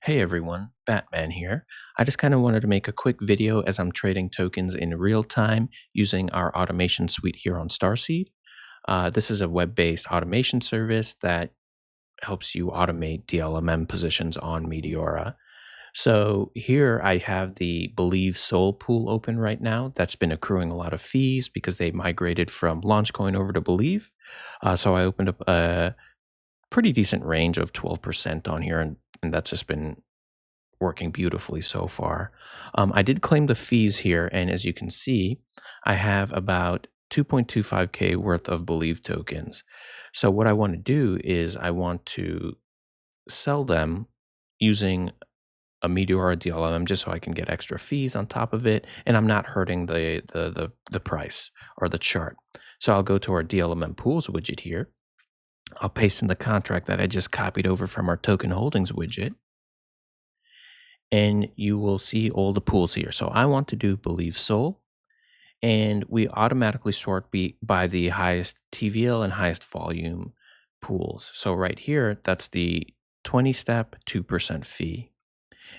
Hey everyone, Batman here. I just kind of wanted to make a quick video as I'm trading tokens in real time using our automation suite here on Starseed. This is a web-based automation service that helps you automate DLMM positions on Meteora. So here I have the Believe Sol pool open right now. That's been accruing a lot of fees because they migrated from Launchcoin over to Believe. So I opened up a pretty decent range of 12% on here, and that's just been working beautifully so far. I did claim the fees here, and as you can see, I have about 2.25K worth of Believe tokens. So what I want to do is I want to sell them using a Meteora DLMM just so I can get extra fees on top of it, and I'm not hurting the price or the chart. So I'll go to our DLMM pools widget here. I'll paste in the contract that I just copied over from our token holdings widget, and you will see all the pools here. So I want to do Believe Sol, and we automatically sort by the highest TVL and highest volume pools. So right here, that's the 20-step 2% fee.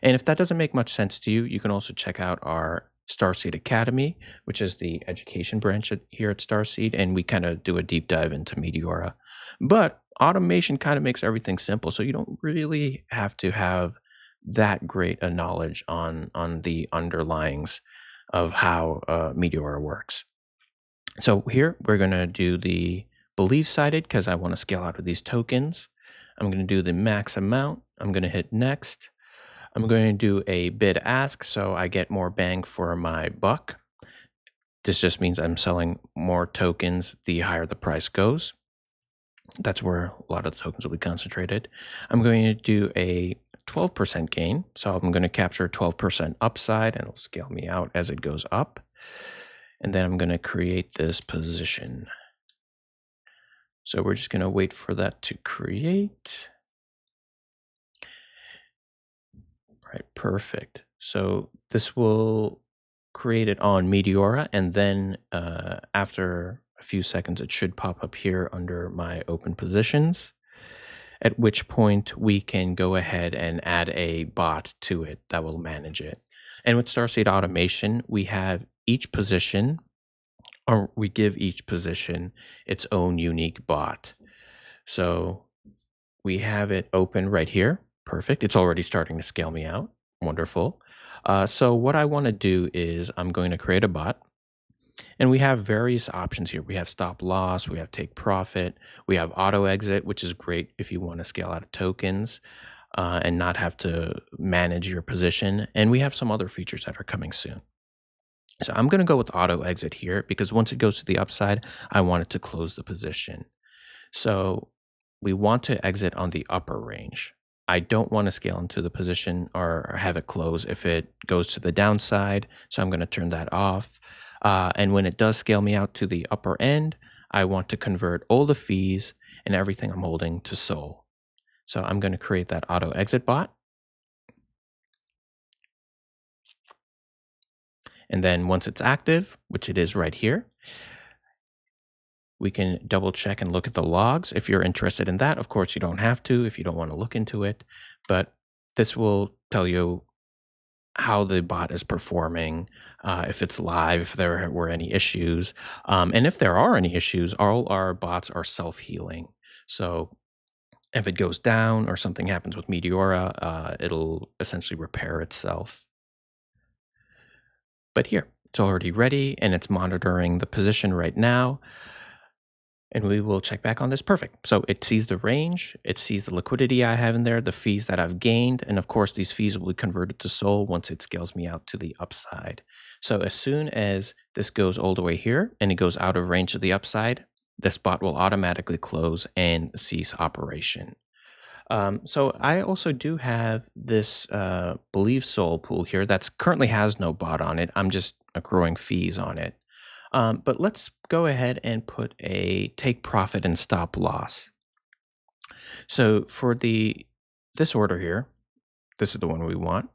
And if that doesn't make much sense to you, you can also check out our Starseed Academy, which is the education branch here at Starseed, and we kind of do a deep dive into Meteora. But automation kind of makes everything simple, so you don't really have to have that great a knowledge on the underlyings of how Meteora works. So here we're going to do the Believe sided because I want to scale out of these tokens. I'm going to do the max amount. I'm going to hit next. I'm going to do a bid ask so I get more bang for my buck. This just means I'm selling more tokens the higher the price goes. That's where a lot of the tokens will be concentrated. I'm going to do a 12% gain. So I'm going to capture 12% upside and it'll scale me out as it goes up. And then I'm going to create this position. So we're just going to wait for that to create. All right, perfect. So this will create it on Meteora, and then after a few seconds, it should pop up here under my open positions, at which point we can go ahead and add a bot to it that will manage it. And with Starseed Automation, we have each position, or we give each position its own unique bot. So we have it open right here. Perfect. It's already starting to scale me out. Wonderful. So what I want to do is I'm going to create a bot. And we have various options here. We have stop loss, we have take profit, we have auto exit, which is great if you want to scale out of tokens and not have to manage your position. And we have some other features that are coming soon. So I'm going to go with auto exit here because once it goes to the upside, I want it to close the position. So we want to exit on the upper range. I don't want to scale into the position or have it close if it goes to the downside. So I'm going to turn that off. And when it does scale me out to the upper end, I want to convert all the fees and everything I'm holding to Sol. So I'm going to create that auto exit bot. And then once it's active, which it is right here, we can double check and look at the logs. If you're interested in that, of course, you don't have to if you don't want to look into it. But this will tell you how the bot is performing, if it's live, if there were any issues. And if there are any issues, all our bots are self-healing. So if it goes down or something happens with Meteora, it'll essentially repair itself. But here, it's already ready and it's monitoring the position right now. And we will check back on this. Perfect. So it sees the range, it sees the liquidity I have in there, the fees that I've gained, and of course these fees will be converted to Sol once it scales me out to the upside. So as soon as this goes all the way here and it goes out of range to the upside, this bot will automatically close and cease operation. So I also do have this Believe Sol pool here that's currently has no bot on it. I'm just accruing fees on it. But let's go ahead and put a take profit and stop loss. So for this order here, this is the one we want.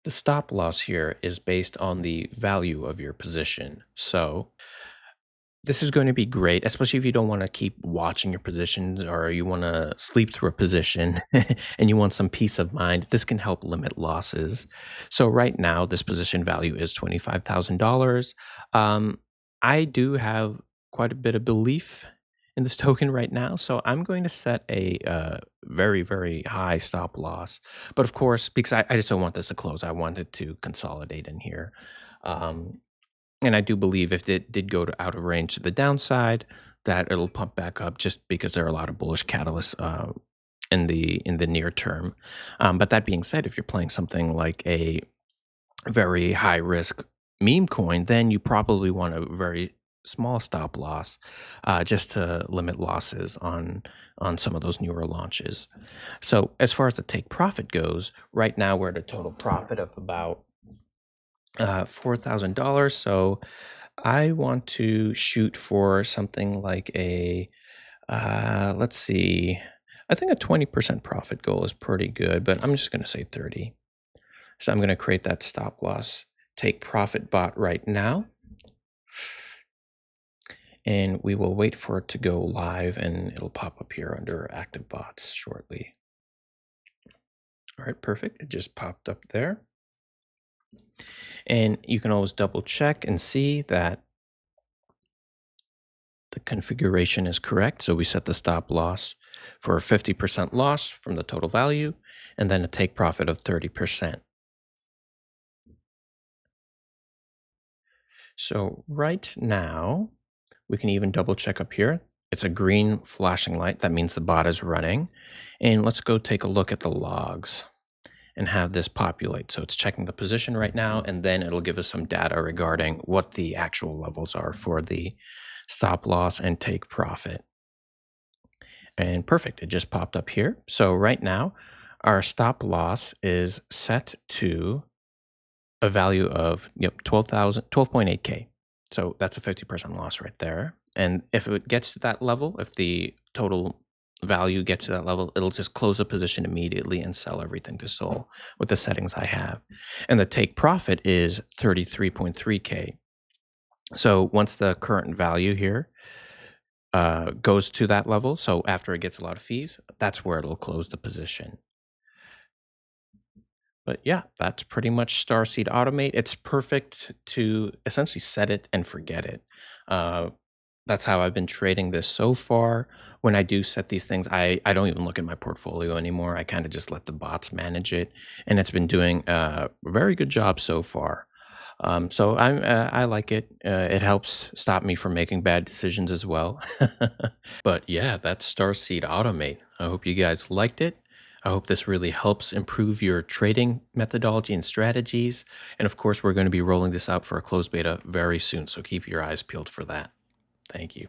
The stop loss here is based on the value of your position. So This is going to be great, especially if you don't want to keep watching your positions or you want to sleep through a position and you want some peace of mind. This can help limit losses. So, right now, this position value is $25,000. I do have quite a bit of belief in this token right now. So, I'm going to set a very, very high stop loss. But of course, because I just don't want this to close, I want it to consolidate in here. Um, and I do believe if it did go to out of range to the downside, that it'll pump back up just because there are a lot of bullish catalysts in the near term. But that being said, if you're playing something like a very high risk meme coin, then you probably want a very small stop loss just to limit losses on some of those newer launches. So as far as the take profit goes, right now we're at a total profit of about $4,000. So I want to shoot for something like a, let's see, I think a 20% profit goal is pretty good, but I'm just going to say 30. So I'm going to create that stop loss take profit bot right now. And we will wait for it to go live and it'll pop up here under active bots shortly. All right, perfect. It just popped up there. And you can always double check and see that the configuration is correct. So we set the stop loss for a 50% loss from the total value and then a take profit of 30%. So right now, we can even double check up here. It's a green flashing light. That means the bot is running. And let's go take a look at the logs and have this populate. So it's checking the position right now, and then it'll give us some data regarding what the actual levels are for the stop loss and take profit. And perfect, it just popped up here. So right now, our stop loss is set to a value of 12.8K. So that's a 50% loss right there. And if it gets to that level, if the total value gets to that level, it'll just close the position immediately and sell everything to Sol with the settings I have. And the take profit is 33.3K. So once the current value here goes to that level, so after it gets a lot of fees, that's where it'll close the position. But yeah, that's pretty much Starseed Automate. It's perfect to essentially set it and forget it. Uh, that's how I've been trading this so far. When I do set these things, I don't even look at my portfolio anymore. I kind of just let the bots manage it, and it's been doing a very good job so far. So I like it. It helps stop me from making bad decisions as well. But yeah, that's Starseed Automate. I hope you guys liked it. I hope this really helps improve your trading methodology and strategies. And of course, we're going to be rolling this out for a closed beta very soon. So keep your eyes peeled for that. Thank you.